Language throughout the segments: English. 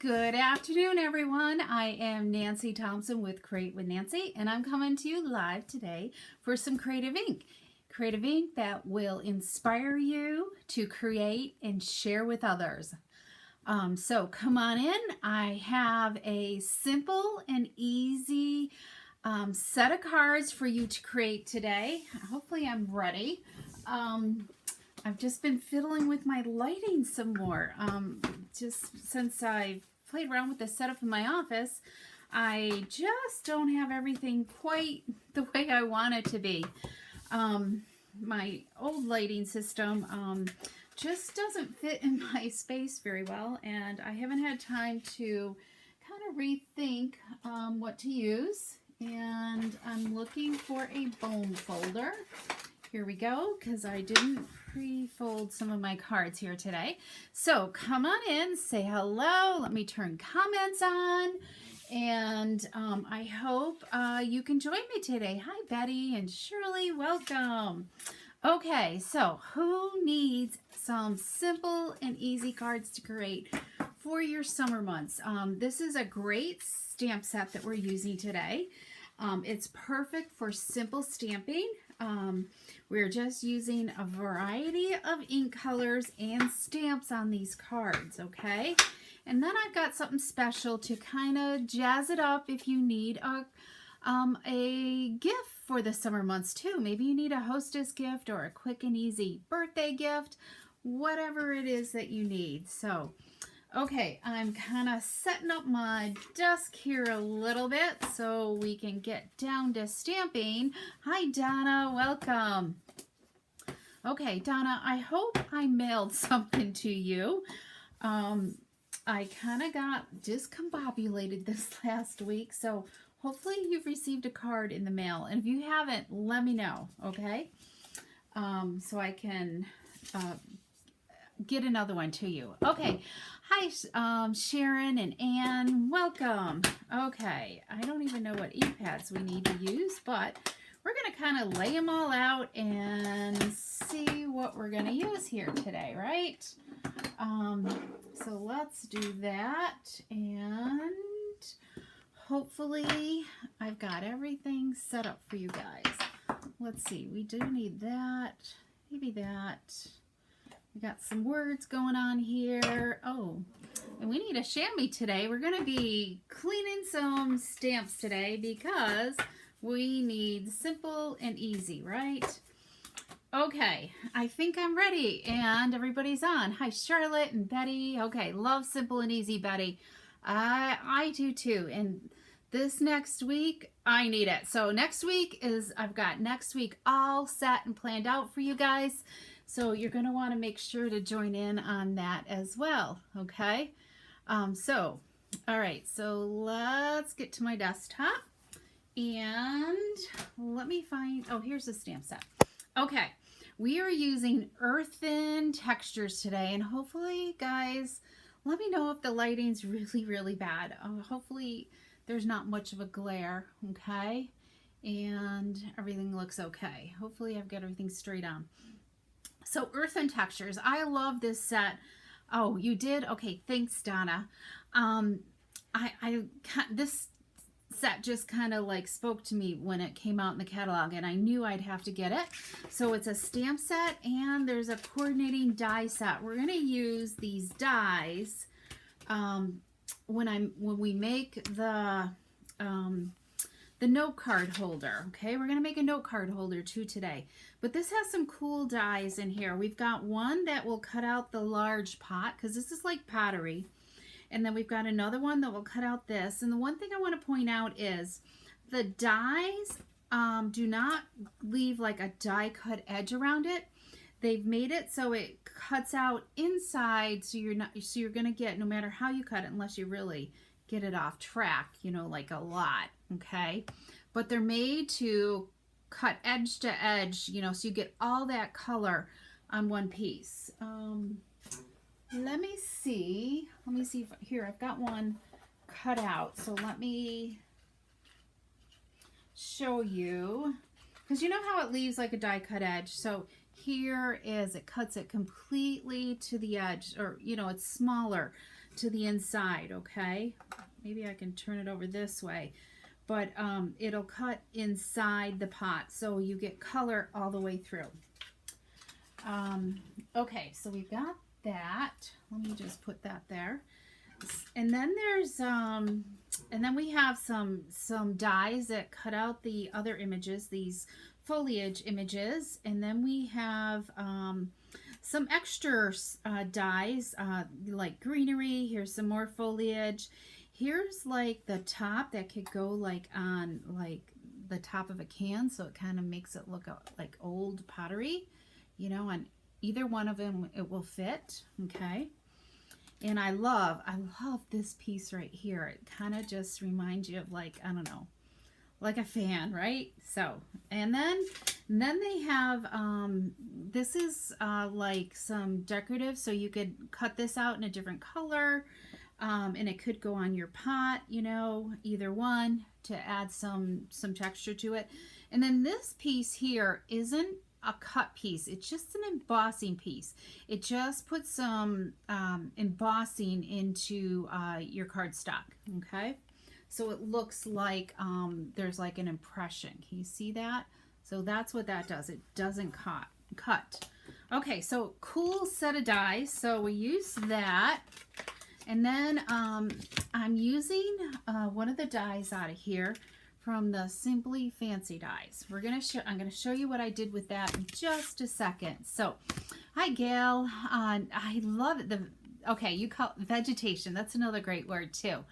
Good afternoon, everyone. I am Nancy Thompson with Create with Nancy, and I'm coming to you live today for some creative ink. Creative ink that will inspire you to create and share with others. So come on in. I have a simple and easy set of cards for you to create today. Hopefully I'm ready. I've just been fiddling with my lighting some more. Just since I've played around with the setup in my office, I just don't have everything quite the way I want it to be. My old lighting system just doesn't fit in my space very well, and I haven't had time to kind of rethink what to use, and I'm looking for a bone folder. Here we go, because I didn't pre-fold some of my cards here today. So come on in, say hello, let me turn comments on, and I hope you can join me today. Hi Betty and Shirley, welcome. Okay, so who needs some simple and easy cards to create for your summer months? This is a great stamp set that we're using today. It's perfect for simple stamping. We're just using a variety of ink colors and stamps on these cards, okay? And then I've got something special to kind of jazz it up if you need a gift for the summer months too. Maybe you need a hostess gift or a quick and easy birthday gift, whatever it is that you need. So, okay, I'm kind of setting up my desk here a little bit so we can get down to stamping. Hi, Donna. Welcome. Okay, Donna, I hope I mailed something to you. I kind of got discombobulated this last week, so hopefully you've received a card in the mail. And if you haven't, let me know, okay? So I can get another one to you. Okay. Hi, Sharon and Ann. Welcome. Okay. I don't even know what e-pads we need to use, but we're going to kind of lay them all out and see what we're going to use here today, right? So let's do that, and hopefully I've got everything set up for you guys. Let's see. We do need that. Maybe that. We got some words going on here. Oh, and we need a chamois today. We're going to be cleaning some stamps today because we need simple and easy, right? Okay, I think I'm ready and everybody's on. Hi, Charlotte and Betty. Okay, love simple and easy, Betty. I do too. And this next week, I need it. So next week I've got next week all set and planned out for you guys. So you're going to want to make sure to join in on that as well, okay? All right, so let's get to my desktop. And let me find, oh, here's the stamp set. Okay, we are using Earthen Textures today, and hopefully, guys, let me know if the lighting's really, really bad. Hopefully, there's not much of a glare, okay? And everything looks okay. Hopefully, I've got everything straight on. So, Earthen Textures, I love this set. Oh, you did? Okay, thanks, Donna. This set just kind of like spoke to me when it came out in the catalog, and I knew I'd have to get it. So it's a stamp set and there's a coordinating die set. We're going to use these dies when we make the note card holder. Okay, we're going to make a note card holder too today, but this has some cool dies in here. We've got one that will cut out the large pot because this is like pottery. And then we've got another one that will cut out this. And the one thing I want to point out is the dies do not leave like a die cut edge around it. They've made it so it cuts out inside, so you're going to get, no matter how you cut it, unless you really get it off track, you know, like a lot, okay? But they're made to cut edge to edge, you know, so you get all that color on one piece. Let me see if here I've got one cut out, so let me show you, because you know how it leaves like a die cut edge. So here is, it cuts it completely to the edge, or you know, it's smaller. to the inside, okay? Maybe I can turn it over this way. But it'll cut inside the pot so you get color all the way through. Okay, so we've got that. Let me just put that there. And then there's and then we have some dies that cut out the other images, these foliage images, and then we have some extra dies like greenery. Here's some more foliage. Here's like the top that could go like on like the top of a can, so it kind of makes it look like old pottery, you know, on either one of them it will fit, okay? And I love this piece right here. It kind of just reminds you of like, I don't know, like a fan, right? So, and then they have, this is like some decorative, so you could cut this out in a different color, and it could go on your pot, you know, either one, to add some texture to it. And then this piece here isn't a cut piece, it's just an embossing piece. It just puts some embossing into your cardstock, okay? So it looks like there's like an impression. Can you see that? So that's what that does. It doesn't cut. Okay, so cool set of dies. So we use that. And then I'm using one of the dies out of here from the Simply Fancy dies. I'm gonna show you what I did with that in just a second. So, hi Gail. I love it. Okay, you call it vegetation. That's another great word too.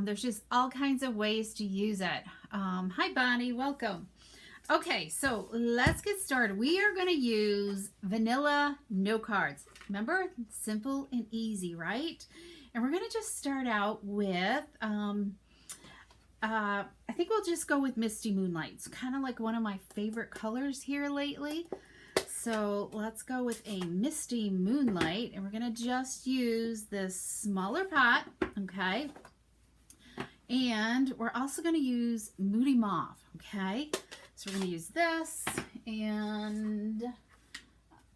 There's just all kinds of ways to use it. Hi Bonnie, welcome. Okay, so let's get started. We are gonna use vanilla no cards. Remember, simple and easy, right? And we're gonna just start out with I think we'll just go with Misty Moonlight. It's kind of like one of my favorite colors here lately. So let's go with a Misty Moonlight, and we're going to just use this smaller pot, okay? And we're also going to use Moody Mauve, okay? So we're going to use this, and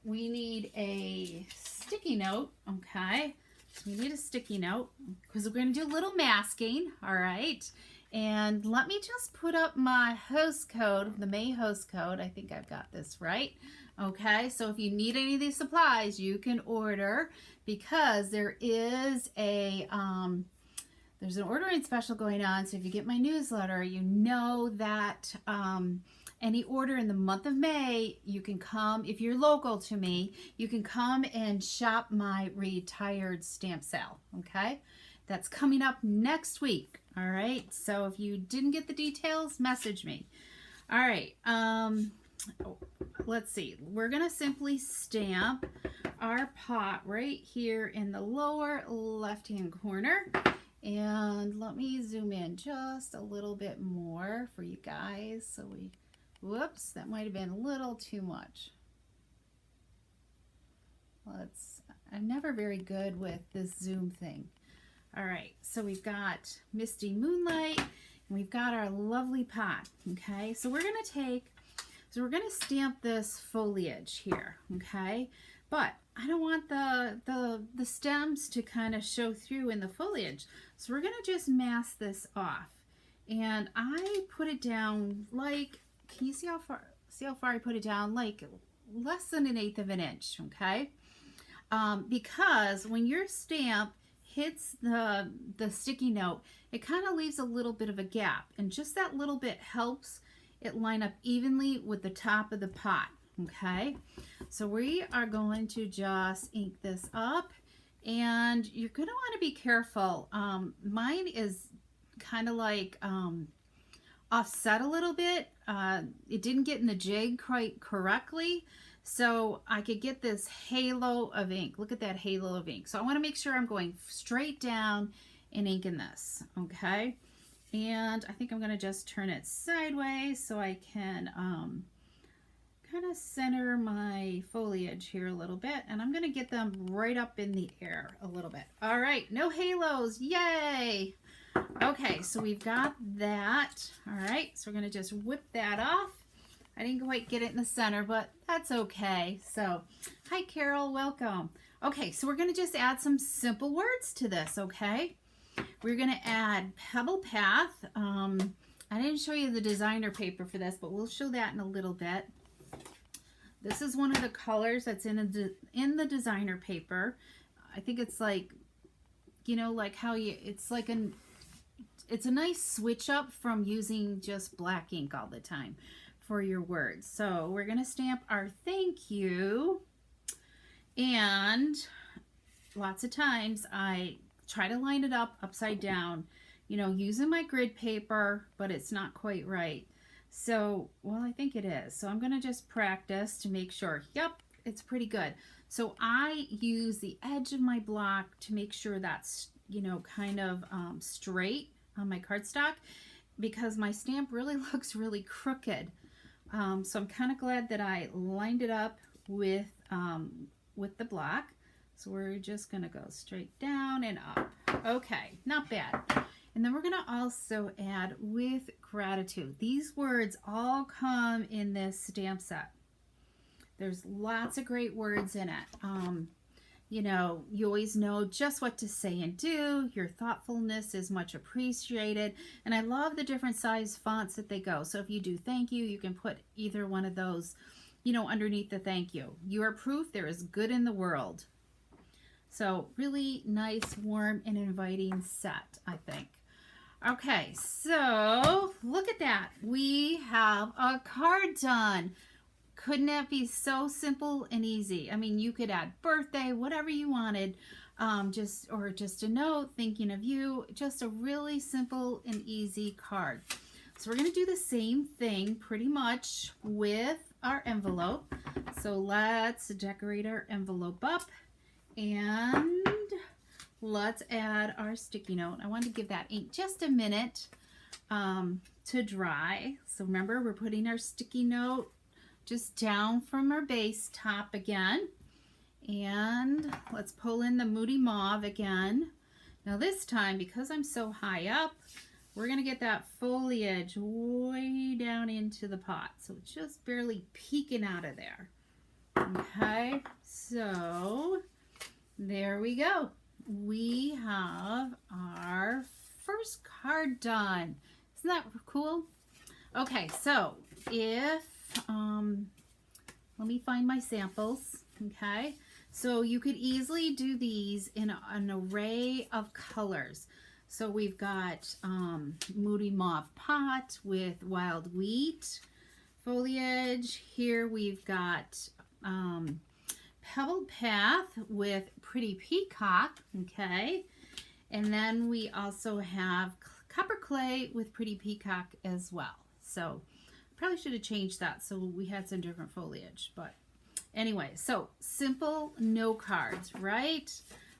we need a sticky note, okay? So we need a sticky note because we're going to do a little masking, all right? And let me just put up my host code, the May host code. I think I've got this right. Okay, so if you need any of these supplies, you can order, because there is a there's an ordering special going on. So if you get my newsletter, you know that any order in the month of May, you can come, if you're local to me, you can come and shop my retired stamp sale, okay? That's coming up next week, all right? So if you didn't get the details, message me. All right, let's see. We're gonna simply stamp our pot right here in the lower left-hand corner. And let me zoom in just a little bit more for you guys. So whoops, that might have been a little too much. I'm never very good with this zoom thing. All right, so we've got Misty Moonlight, and we've got our lovely pot, okay? So we're gonna stamp this foliage here, okay? But I don't want the stems to kind of show through in the foliage. So we're gonna just mask this off. And I put it down like, can you see how far I put it down? Like less than 1/8 of an inch, okay? Because when your stamp hits the sticky note, it kind of leaves a little bit of a gap, and just that little bit helps it line up evenly with the top of the pot, okay? So we are going to just ink this up, and you're going to want to be careful. Mine is kind of like offset a little bit. It didn't get in the jig quite correctly, so I could get this halo of ink. Look at that halo of ink. So I want to make sure I'm going straight down and inking this, okay? And I think I'm going to just turn it sideways so I can kind of center my foliage here a little bit. And I'm going to get them right up in the air a little bit. All right, no halos, yay! Okay, so we've got that. All right, so we're going to just whip that off. I didn't quite get it in the center, but that's okay. So, hi Carol, welcome. Okay, so we're gonna just add some simple words to this, okay? We're gonna add Pebble Path. I didn't show you the designer paper for this, but we'll show that in a little bit. This is one of the colors that's in the designer paper. I think it's like, you know, like how you, it's a nice switch up from using just black ink all the time for your words. So we're gonna stamp our thank you, and lots of times I try to line it up upside down, you know, using my grid paper, but it's not quite right. So, well, I think it is. So I'm going to just practice to make sure. Yep, it's pretty good. So I use the edge of my block to make sure that's, you know, kind of straight on my cardstock, because my stamp really looks really crooked. So I'm kind of glad that I lined it up with the block. So we're just going to go straight down and up. Okay, not bad. And then we're going to also add with gratitude. These words all come in this stamp set. There's lots of great words in it. You know, you always know just what to say and do. Your thoughtfulness is much appreciated. And I love the different size fonts that they go. So if you do thank you, you can put either one of those, you know, underneath the thank you. You are proof there is good in the world. So really nice, warm, and inviting set, I think. Okay, so look at that. We have a card done. Couldn't that be so simple and easy? I mean, you could add birthday, whatever you wanted, just a note, thinking of you, just a really simple and easy card. So we're going to do the same thing pretty much with our envelope. So let's decorate our envelope up, and let's add our sticky note. I want to give that ink just a minute to dry. So remember, we're putting our sticky note just down from our base top again. And let's pull in the Moody Mauve again. Now this time, because I'm so high up, we're going to get that foliage way down into the pot. So it's just barely peeking out of there. Okay, so there we go. We have our first card done. Isn't that cool? Okay, so if, let me find my samples, okay? So you could easily do these in an array of colors. So we've got Moody Mauve pot with wild wheat foliage. Here we've got Pebble Path with Pretty Peacock, okay? And then we also have Copper Clay with Pretty Peacock as well. So probably should have changed that so we had some different foliage, but anyway, so simple, no cards, right?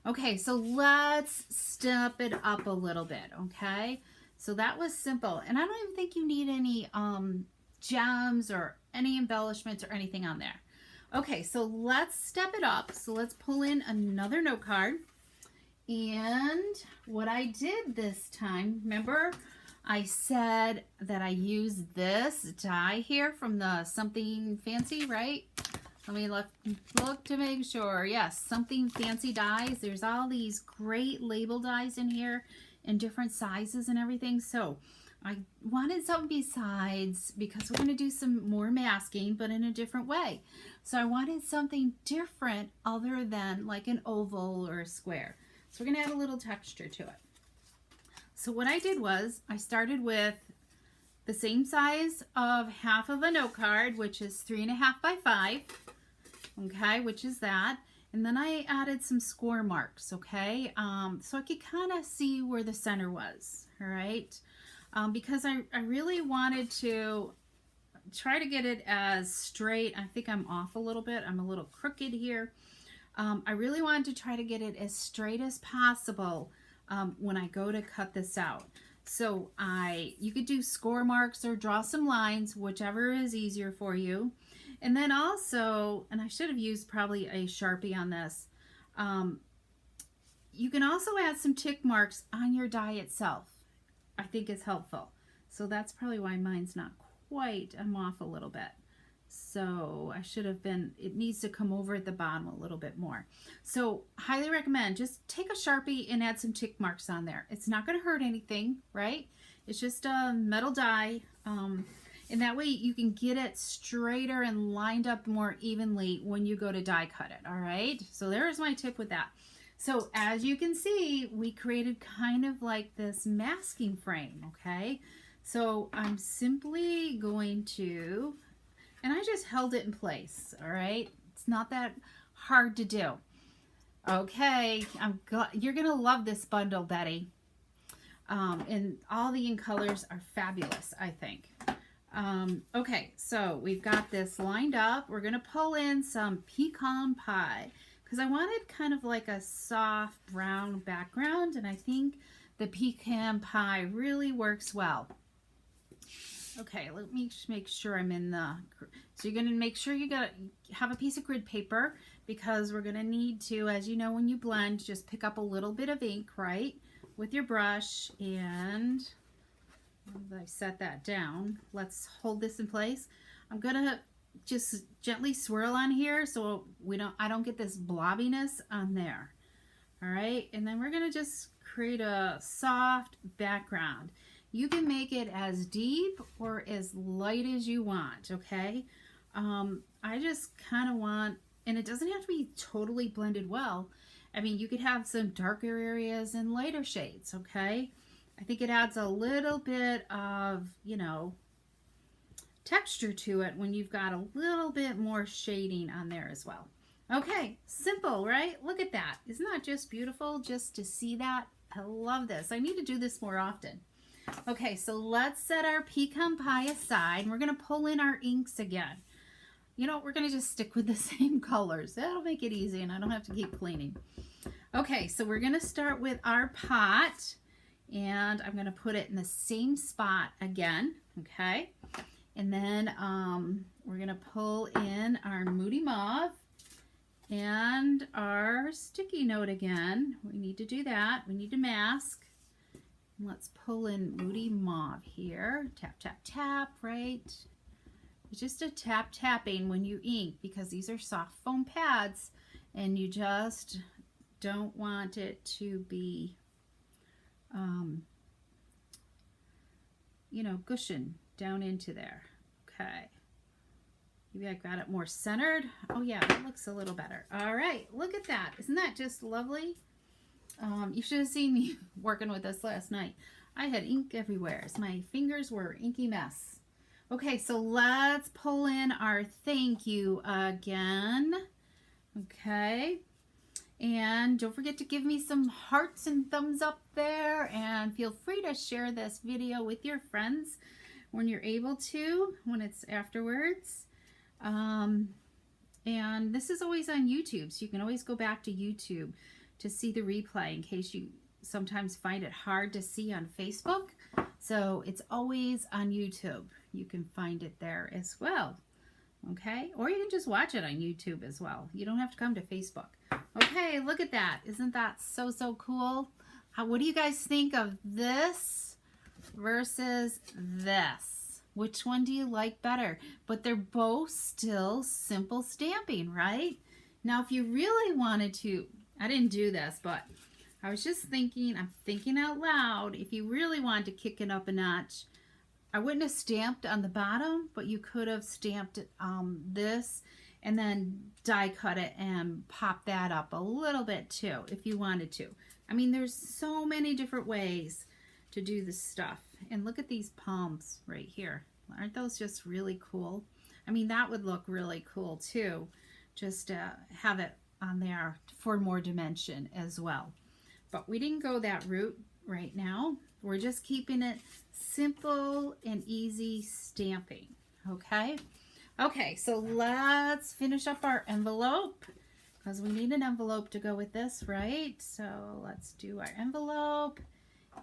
Okay, so let's step it up a little bit, okay? So that was simple, and I don't even think you need any gems or any embellishments or anything on there. Okay, so let's step it up. So let's pull in another note card. And what I did this time, remember I said that I used this die here from the Something Fancy, right? Let me look to make sure. Yes, Something Fancy dies. There's all these great label dies in here in different sizes and everything. So I wanted something besides, because we're going to do some more masking, but in a different way. So I wanted something different other than like an oval or a square. So we're going to add a little texture to it. So what I did was I started with the same size of half of a note card, which is 3.5 by 5. Okay, which is that. And then I added some score marks, okay? So I could kind of see where the center was, all right? Because I really wanted to try to get it as straight. I think I'm off a little bit. I'm a little crooked here. I really wanted to try to get it as straight as possible when I go to cut this out. So you could do score marks or draw some lines, whichever is easier for you. And then also, and I should have used probably a Sharpie on this, you can also add some tick marks on your die itself. I think it's helpful. So that's probably why mine's not quite, I'm off a little bit. So I should have been, it needs to come over at the bottom a little bit more. So highly recommend, just take a Sharpie and add some tick marks on there. It's not going to hurt anything, right? It's just a metal die. And that way you can get it straighter and lined up more evenly when you go to die cut it, all right? So there's my tip with that. So as you can see, we created kind of like this masking frame, okay? So I'm simply going to, and I just held it in place, all right? It's not that hard to do. Okay, you're gonna love this bundle, Betty. And all the ink colors are fabulous, I think. Okay, so we've got this lined up. We're gonna pull in some pecan pie because I wanted kind of like a soft brown background, and I think the pecan pie really works well. Okay, let me just make sure I'm in the, so you're going to make sure you have a piece of grid paper because we're going to need to, as you know, when you blend, just pick up a little bit of ink, right, with your brush. And I've set that down. Let's hold this in place. I'm going to just gently swirl on here so I don't get this blobbiness on there. All right, and then we're going to just create a soft background. You can make it as deep or as light as you want, okay? I just kind of want, and it doesn't have to be totally blended well. I mean, you could have some darker areas and lighter shades, okay? I think it adds a little bit of, you know, texture to it when you've got a little bit more shading on there as well. Okay, simple, right? Look at that. Isn't that just beautiful just to see that? I love this. I need to do this more often. Okay, so let's set our pecan pie aside. We're going to pull in our inks again. You know, we're going to just stick with the same colors. That'll make it easy and I don't have to keep cleaning. Okay, so we're going to start with our pot and I'm going to put it in the same spot again, okay? And then we're going to pull in our Moody Mauve and our sticky note again. We need to do that. We need to mask. Let's pull in Moody Mauve here. Tap, tap, tap, right? It's just a tap tapping when you ink because these are soft foam pads and you just don't want it to be, you know, gushing down into there. Okay. Maybe I got it more centered. Oh yeah, it looks a little better. All right, look at that. Isn't that just lovely? You should have seen me working with this last night. I had ink everywhere. So my fingers were an inky mess. Okay, so let's pull in our thank you again. Okay. And don't forget to give me some hearts and thumbs up there. And feel free to share this video with your friends when you're able to, when it's afterwards. And this is always on YouTube, so you can always go back to YouTube to see the replay in case you sometimes find it hard to see on Facebook. So it's always on YouTube. You can find it there as well. Okay, or you can just watch it on YouTube as well. You don't have to come to Facebook. Okay, look at that. Isn't that so, so cool? What do you guys think of this versus this? Which one do you like better? But they're both still simple stamping, right? Now, if you really wanted to, I didn't do this, but I was just thinking, I'm thinking out loud, if you really wanted to kick it up a notch, I wouldn't have stamped on the bottom, but you could have stamped this and then die cut it and pop that up a little bit too, if you wanted to. I mean, there's so many different ways to do this stuff. And look at these palms right here. Aren't those just really cool? I mean, that would look really cool too, just to have it on there for more dimension as well. But we didn't go that route right now. We're just keeping it simple and easy stamping, okay? Okay, so let's finish up our envelope because we need an envelope to go with this, right? So let's do our envelope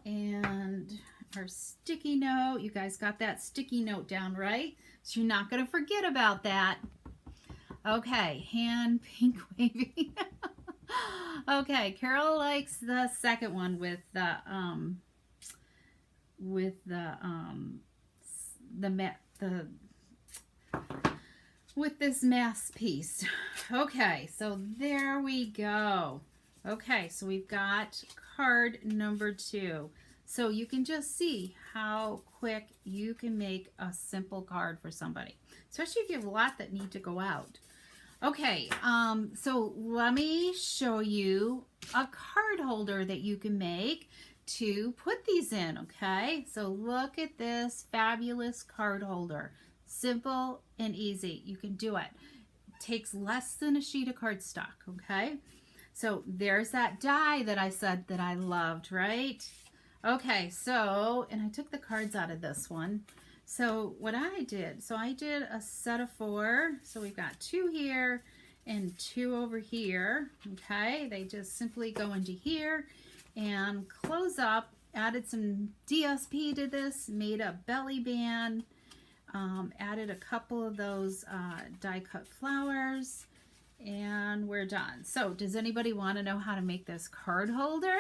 and our sticky note. You guys got that sticky note down, right? So you're not going to forget about that. Okay, hand pink waving. Okay, Carol likes the second one with the with this mask piece. Okay, so there we go. Okay, so we've got card number 2. So you can just see how quick you can make a simple card for somebody, especially if you have a lot that need to go out. Okay, so let me show you a card holder that you can make to put these in, okay? So look at this fabulous card holder. Simple and easy. You can do it. Takes less than a sheet of cardstock, okay? So there's that die that I said that I loved, right? Okay, so, and I took the cards out of this one. So what I did, I did a set of 4. So we've got 2 here and 2 over here, okay? They just simply go into here and close up. Added some DSP to this, made a belly band, added a couple of those die cut flowers, and we're done. So does anybody want to know how to make this card holder?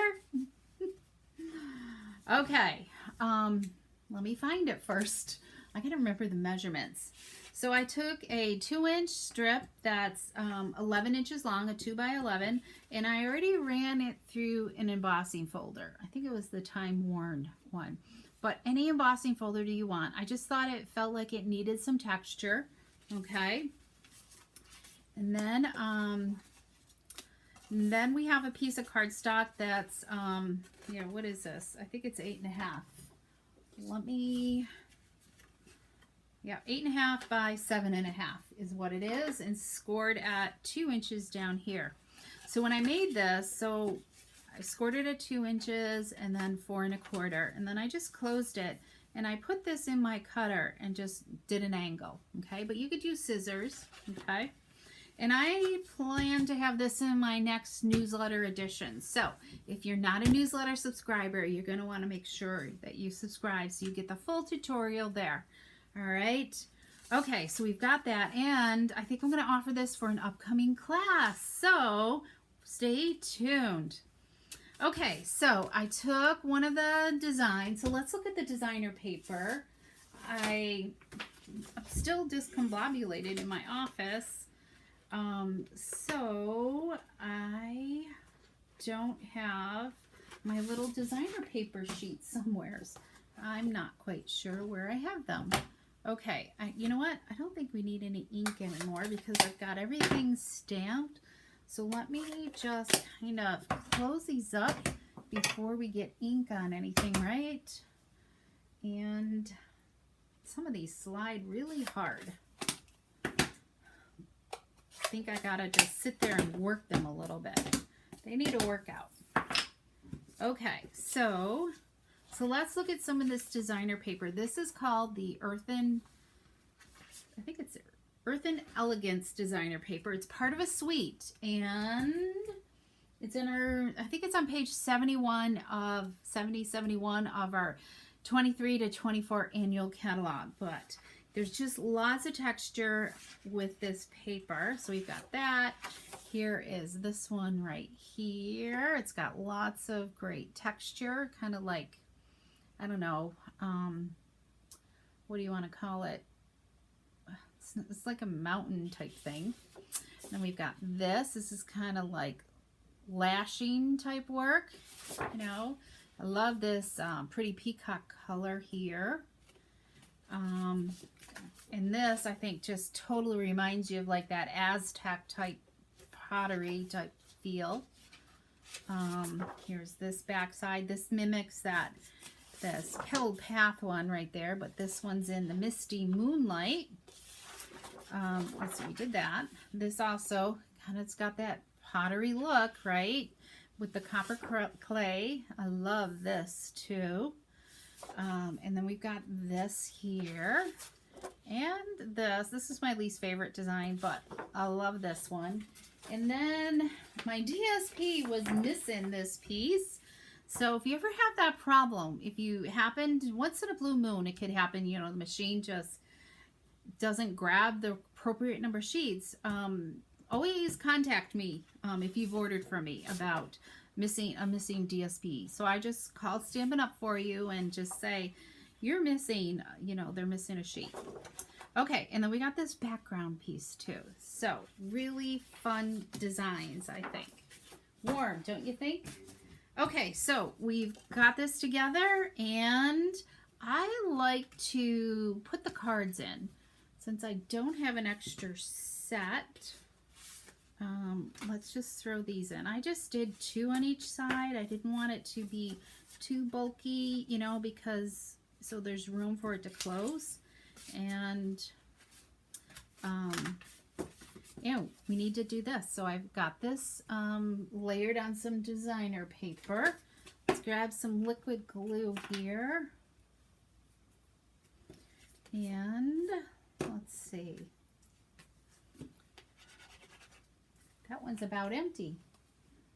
Okay, let me find it first. I gotta remember the measurements. So I took a 2-inch strip that's 11 inches long, a 2x11, and I already ran it through an embossing folder. I think it was the Time Worn one, but any embossing folder do you want. I just thought it felt like it needed some texture, okay? And then we have a piece of cardstock that's, yeah, what is this? I think it's 8.5. Let me, yeah, 8.5 by 7.5 is what it is, and scored at 2 inches down here. So when I made this, so I scored it at 2 inches and then 4 1/4, and then I just closed it and I put this in my cutter and just did an angle, okay? But you could use scissors, okay? And I plan to have this in my next newsletter edition. So if you're not a newsletter subscriber, you're going to want to make sure that you subscribe so you get the full tutorial there. All right. Okay, so we've got that. And I think I'm going to offer this for an upcoming class. So stay tuned. Okay, so I took one of the designs. So let's look at the designer paper. I'm still discombobulated in my office. So I don't have my little designer paper sheets somewheres. I'm not quite sure where I have them. Okay, you know what? I don't think we need any ink anymore because I've got everything stamped. So let me just kind of close these up before we get ink on anything, right? And some of these slide really hard. I think I gotta just sit there and work them a little bit. They need to work out. Okay, so let's look at some of this designer paper. This is called the Earthen, I think it's Earthen Elegance designer paper. It's part of a suite, and it's in our, I think it's on page 71 of 71 of our 23 to 24 annual catalog, but there's just lots of texture with this paper. So we've got that. Here is this one right here. It's got lots of great texture, kind of like, I don't know, what do you want to call it? It's like a mountain type thing. Then we've got this. This is kind of like lashing type work, you know. I love this pretty peacock color here. And this, I think, just totally reminds you of like that Aztec type pottery type feel. Here's this backside. This mimics this Pilled Path one right there, but this one's in the Misty Moonlight. Let's see, we did that. This also kind of, it's got that pottery look, right? With the copper clay. I love this too. And then we've got this here. And this is my least favorite design, but I love this one. And then my DSP was missing this piece. So if you ever have that problem, if you happened, once in a blue moon, it could happen, you know, the machine just doesn't grab the appropriate number of sheets. Always contact me if you've ordered from me about a missing DSP. So I just call Stampin' Up for you and just say, you're missing, you know, they're missing a sheet. Okay, and then we got this background piece too. So really fun designs, I think. Warm, don't you think? Okay, so we've got this together, and I like to put the cards in. Since I don't have an extra set, let's just throw these in. I just did 2 on each side. I didn't want it to be too bulky, you know, because so there's room for it to close. And yeah, we need to do this. So I've got this layered on some designer paper. Let's grab some liquid glue here. And let's see. That one's about empty.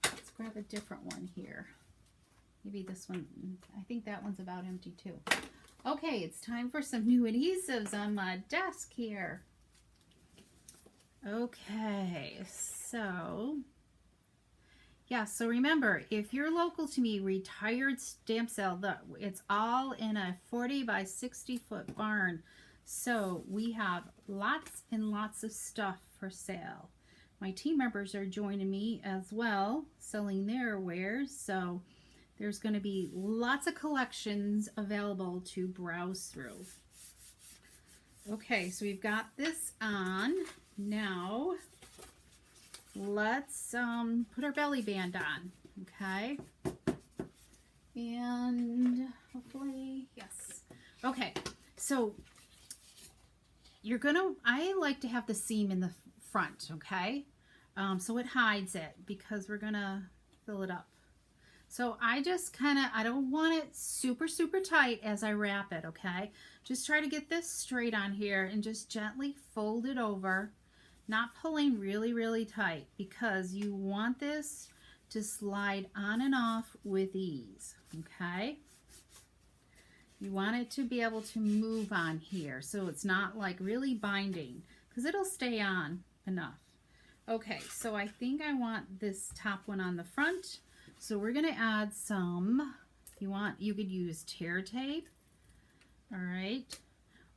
Let's grab a different one here. Maybe this one, I think that one's about empty too. Okay, it's time for some new adhesives on my desk here. Okay, so yeah, so remember, if you're local to me, Retired Stamp Sale, it's all in a 40 by 60 foot barn. So we have lots and lots of stuff for sale. My team members are joining me as well, selling their wares. So there's going to be lots of collections available to browse through. Okay, so we've got this on. Now let's put our belly band on, okay? And hopefully, yes. Okay, so I like to have the seam in the front, okay? So it hides it because we're gonna fill it up. So I just I don't want it super, super tight as I wrap it, okay? Just try to get this straight on here and just gently fold it over, not pulling really, really tight, because you want this to slide on and off with ease, okay? You want it to be able to move on here so it's not like really binding, because it'll stay on enough. Okay, so I think I want this top one on the front. So we're going to add some, if you want, you could use tear tape, all right,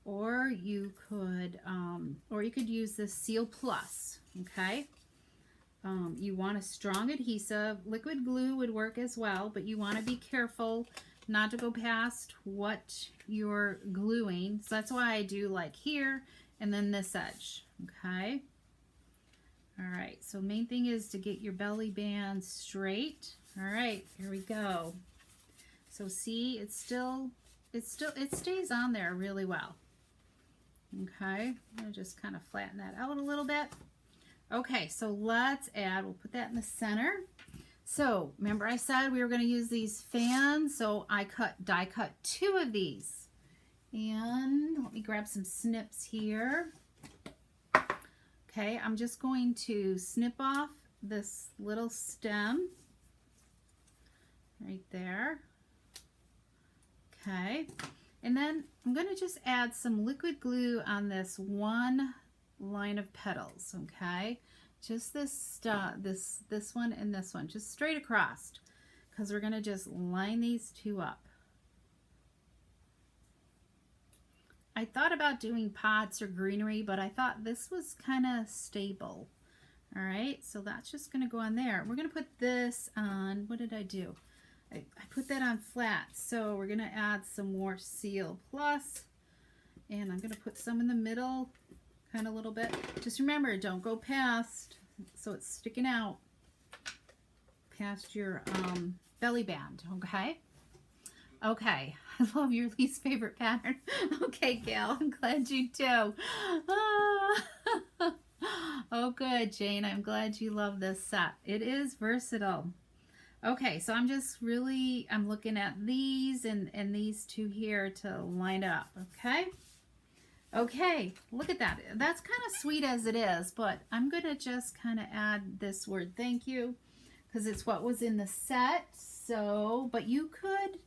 or you could use this Seal Plus, okay. You want a strong adhesive. Liquid glue would work as well, but you want to be careful not to go past what you're gluing. So that's why I do like here and then this edge, okay. All right, so main thing is to get your belly band straight. All right, here we go. So see, it stays on there really well. Okay, I'm gonna just kind of flatten that out a little bit. Okay, so let's add, we'll put that in the center. So remember I said we were gonna use these fans, so I die cut 2 of these. And let me grab some snips here. Okay, I'm just going to snip off this little stem right there. Okay, and then I'm going to just add some liquid glue on this one line of petals, okay? Just this one and this one, just straight across, because we're going to just line these 2 up. I thought about doing pots or greenery, but I thought this was kind of stable. All right, so that's just going to go on there. We're going to put this on, what did I do? I put that on flat, so we're going to add some more Seal Plus, and I'm going to put some in the middle, kind of a little bit. Just remember, don't go past, so it's sticking out past your belly band, okay? Okay, I love your least favorite pattern. Okay, Gail, I'm glad you do. Oh, good, Jane. I'm glad you love this set. It is versatile. Okay, so I'm looking at these and these 2 here to line up, okay? Okay, look at that. That's kind of sweet as it is, but I'm going to just kind of add this word thank you because it's what was in the set. So, but you could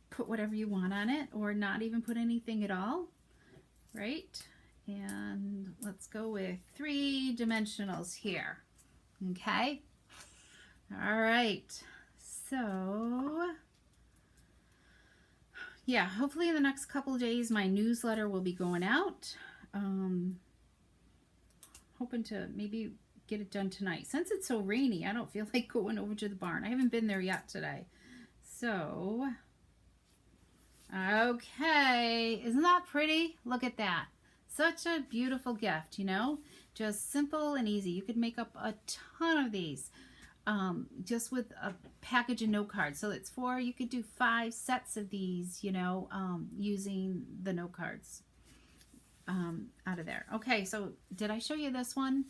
put whatever you want on it or not even put anything at all, right? And let's go with 3 dimensionals here, okay? All right, so yeah, hopefully in the next couple of days my newsletter will be going out. Hoping to maybe get it done tonight. Since it's so rainy, I don't feel like going over to the barn. I haven't been there yet today. So, okay. Isn't that pretty? Look at that. Such a beautiful gift, you know? Just simple and easy. You could make up a ton of these just with a package of note cards. So it's you could do 5 sets of these, you know, using the note cards out of there. Okay, so did I show you this one?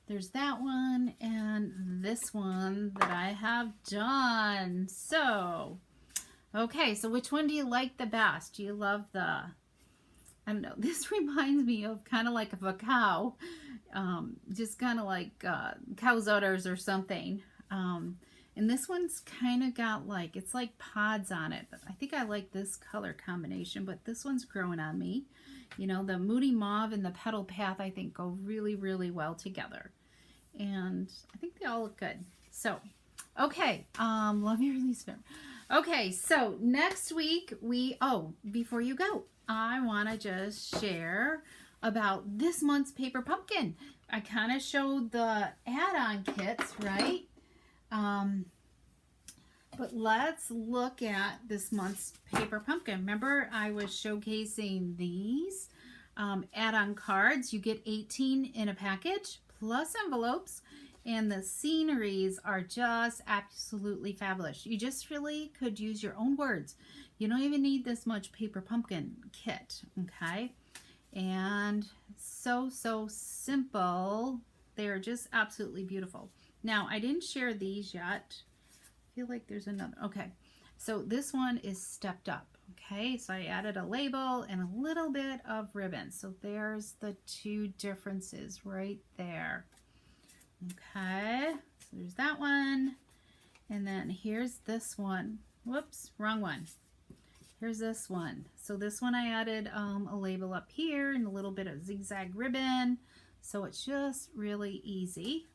There's that one and this one that I have done. So, okay, so which one do you like the best? Do you love the, I don't know, this reminds me of kind of like a cow, just kind of like cow's udders or something. And this one's kind of got like, it's like pods on it, but I think I like this color combination, but this one's growing on me. You know, the Moody Mauve and the Petal Path, I think, go really, really well together. And I think they all look good. So, okay, love your release film. Okay, so next week before you go, I want to just share about this month's Paper Pumpkin. I kind of showed the add-on kits, right? But let's look at this month's Paper Pumpkin. Remember, I was showcasing these add-on cards. You get 18 in a package, plus envelopes, and the sceneries are just absolutely fabulous. You just really could use your own words. You don't even need this much Paper Pumpkin kit, okay? And so simple. They're just absolutely beautiful. Now, I didn't share these yet. I feel like there's another. Okay, so this one is stepped up. Okay, so I added a label and a little bit of ribbon. So there's the 2 differences right there. Okay, so there's that one. And then here's this one. Whoops, wrong one. Here's this one. So this one I added a label up here and a little bit of zigzag ribbon. So it's just really easy.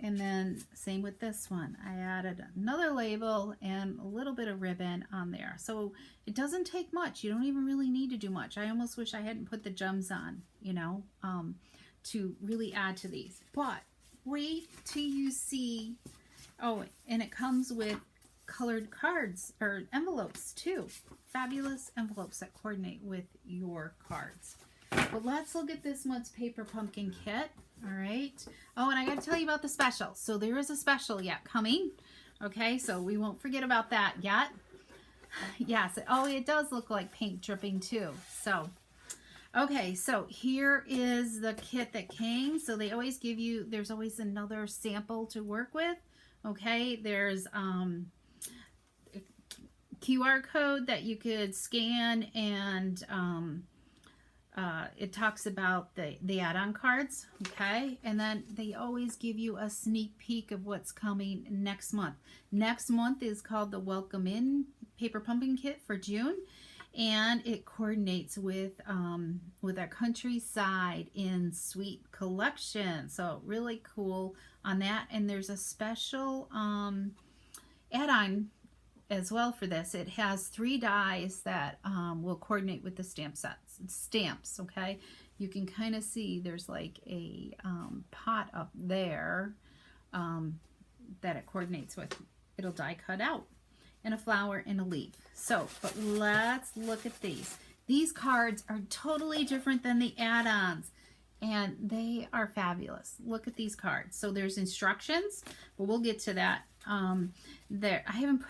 And then same with this one. I added another label and a little bit of ribbon on there. So it doesn't take much. You don't even really need to do much. I almost wish I hadn't put the gems on, you know, to really add to these. But wait till you see, oh, and it comes with colored cards or envelopes too. Fabulous envelopes that coordinate with your cards. But let's look at this month's Paper Pumpkin kit. All right. Oh, and I got to tell you about the special. So there is a special yet coming. Okay, so we won't forget about that yet. Yes. Oh, it does look like paint dripping too. So, okay, so here is the kit that came. So they always give you, there's always another sample to work with. Okay, there's a QR code that you could scan, and it talks about the add-on cards, okay? And then they always give you a sneak peek of what's coming next month. Next month is called the Welcome In Paper Pumpkin Kit for June, and it coordinates with our Countryside in Sweet collection. So really cool on that. And there's a special add-on as well for this. It has 3 dies that will coordinate with the stamps, okay? You can kind of see there's like a pot up there that it coordinates with. It'll die cut out, and a flower and a leaf. So, but let's look at these. These cards are totally different than the add-ons, and they are fabulous. Look at these cards. So there's instructions, but we'll get to that. I haven't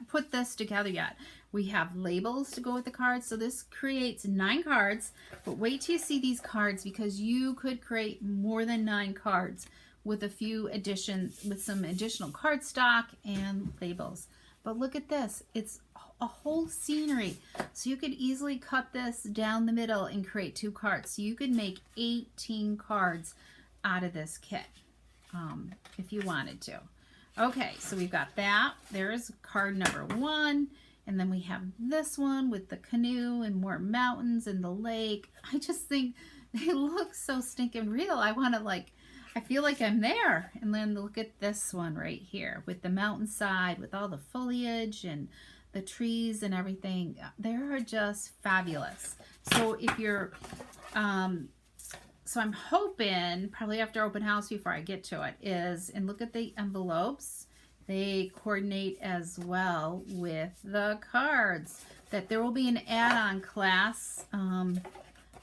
put this together yet. We have labels to go with the cards. So this creates 9 cards, but wait till you see these cards, because you could create more than 9 cards with a few additions, with some additional card stock and labels. But look at this. It's a whole scenery. So you could easily cut this down the middle and create 2 cards. So you could make 18 cards out of this kit if you wanted to. Okay, so we've got that. There's card number 1. And then we have this one with the canoe and more mountains and the lake. I just think they look so stinking real. I want to I feel like I'm there. And then look at this one right here with the mountainside, with all the foliage and the trees and everything. They're just fabulous. So if you're, so I'm hoping probably after open house before I get to it is, and look at the envelopes. They coordinate as well with the cards, that there will be an add-on class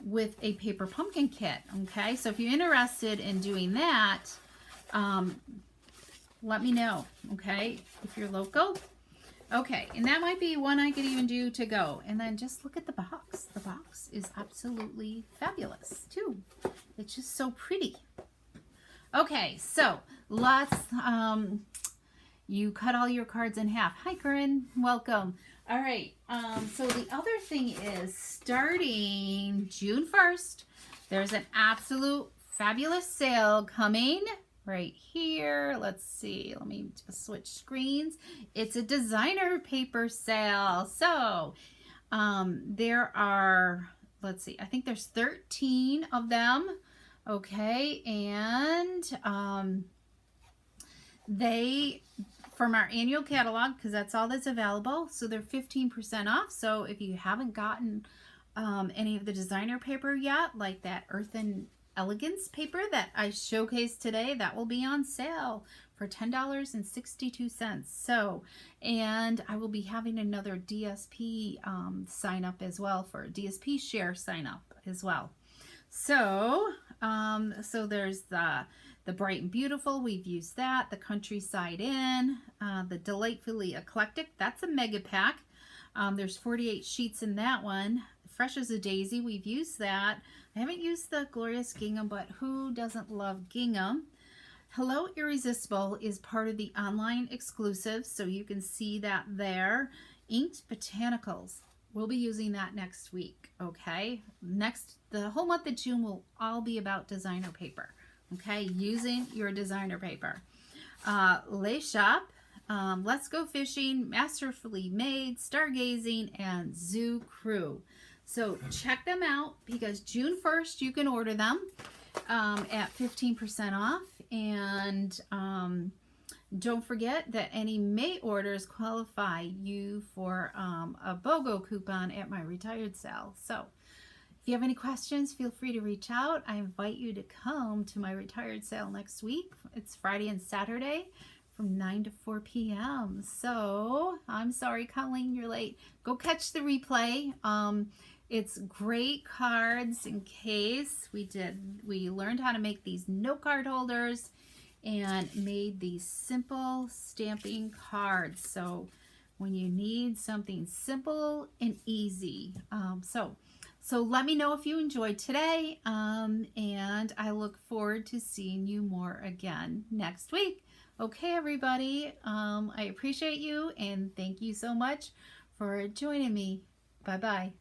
with a paper pumpkin kit. Okay, so if you're interested in doing that, let me know, okay, if you're local. Okay, and that might be one I could even do to go. And then just look at the box. The box is absolutely fabulous too. It's just so pretty. Okay, so lots, you cut all your cards in half. Hi, Corinne, welcome. All right, so the other thing is starting June 1st, there's an absolute fabulous sale coming right here. Let's see, let me just switch screens. It's a designer paper sale. So there are, let's see, I think there's 13 of them. Okay, and they, from our annual catalog, because that's all that's available, so they're 15% off. So if you haven't gotten any of the designer paper yet, like that Earthen Elegance paper that I showcased today, that will be on sale for $10.62. So, and I will be having another DSP sign up as well, for a DSP share sign up as well. So, so there's the Bright and Beautiful, we've used that. The Countryside Inn, the Delightfully Eclectic, that's a mega pack. There's 48 sheets in that one. Fresh as a Daisy, we've used that. I haven't used the Glorious Gingham, but who doesn't love gingham? Hello Irresistible is part of the online exclusive, so you can see that there. Inked Botanicals, we'll be using that next week, okay? The whole month of June will all be about designer paper, okay? Using your designer paper. Lay Shop, Let's Go Fishing, Masterfully Made, Stargazing, and Zoo Crew. So check them out, because June 1st you can order them at 15% off. And don't forget that any May orders qualify you for a BOGO coupon at my retired sale. So if you have any questions, feel free to reach out. I invite you to come to my retired sale next week. It's Friday and Saturday from 9 to 4 p.m. So I'm sorry, Colleen, you're late. Go catch the replay. It's great cards in case. We learned how to make these note card holders and made these simple stamping cards. So when you need something simple and easy. So let me know if you enjoyed today, and I look forward to seeing you more again next week. Okay, everybody, I appreciate you, and thank you so much for joining me. Bye-bye.